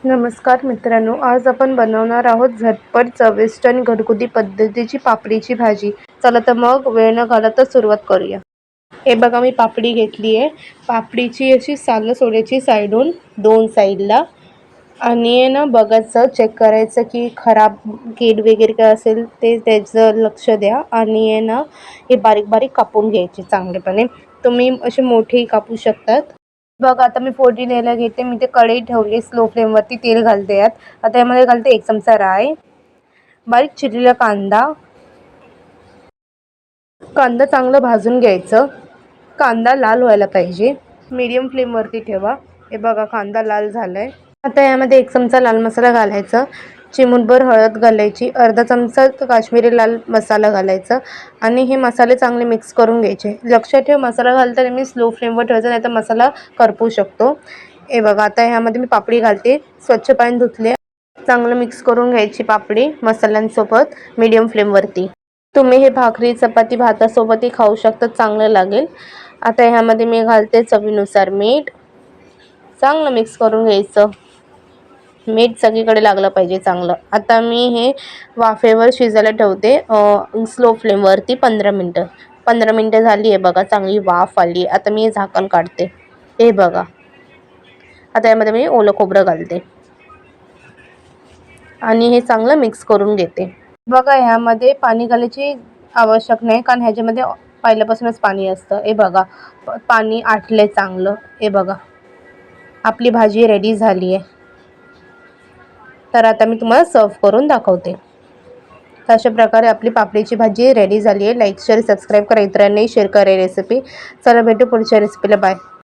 नमस्कार मित्रांनो, आज आपण बनवणार आहोत झटपट चविष्ट आणि घरगुती पद्धतीची पापडीची भाजी. चला तर मग वेळ न घालवता सुरुवात करूया. हे बघा, मी पापडी घेतली आहे. पापडीची अशी सालं सोडायची साईडून, दोन साईडला. आणि आहे ना, बघायचं, चेक करायचं की खराब कीड वगैरे काय असेल ते त्याचं लक्ष द्या. आणि आहे ना, हे बारीक बारीक कापून घ्यायचे चांगलेपणे. तुम्ही असे मोठेही कापू शकतात. बघ, आता मी फोडणी द्यायला घेते. मी ते कढई ठेवली स्लो फ्लेमवरती. तेल घालते यात. आता यामध्ये घालते 1 चमचा राई, बारीक चिरलेला कांदा. कांदा चांगलं भाजून घ्यायचं. कांदा लाल व्हायला पाहिजे. मीडियम फ्लेमवरती ठेवा. हे बघा, कांदा लाल झालाय. आता यामध्ये 1 चमचा लाल मसाला घालायचा, चिमूटभर हळद घालायची, अर्धा चमचा काश्मीरी लाल मसाला घालायचा आणि हे मसाले चांगले मिक्स करून घ्यायचे. लक्षात ठेव, मसाला घालताना मी स्लो फ्लेमवर ठेवायचा, नाही तर मसाला करपू शकतो. हे बघा, आता ह्यामध्ये मी पापडी घालते. स्वच्छ पाणी धुतले. चांगलं मिक्स करून घ्यायची पापडी मसाल्यांसोबत मीडियम फ्लेमवरती. तुम्ही हे भाकरी, चपाती, भातासोबतही खाऊ शकता, चांगलं लागेल. आता ह्यामध्ये मी घालते चवीनुसार मीठ. चांगलं मिक्स करून घ्यायचं. मीठ सगळीकडे लागलं पाहिजे चांगलं. आता मी हे वाफेवर शिजायला ठेवते स्लो फ्लेमवरती 15 मिनटं. 15 मिनटं झाली आहे बघा, चांगली वाफ आली. आता मी हे झाकण काढते. हे बघा, आता यामध्ये मी ओलं खोबरं घालते आणि हे चांगलं मिक्स करून घेते. बघा, ह्यामध्ये पाणी घालायची आवश्यक नाही, कारण ह्याच्यामध्ये पहिल्यापासूनच पाणी असतं. हे बघा, पाणी आटलंय चांगलं. हे बघा, आपली भाजी रेडी झाली आहे. तर आता मी तुम्हाला सर्व करून दाखवते. तर अशा प्रकारे आपली पापडीची भाजी रेडी झाली आहे. लाईक, शेअर, सबस्क्राईब करा. इतरांनाही शेअर करा रेसिपी. चला भेटू पुढच्या रेसिपीला. बाय.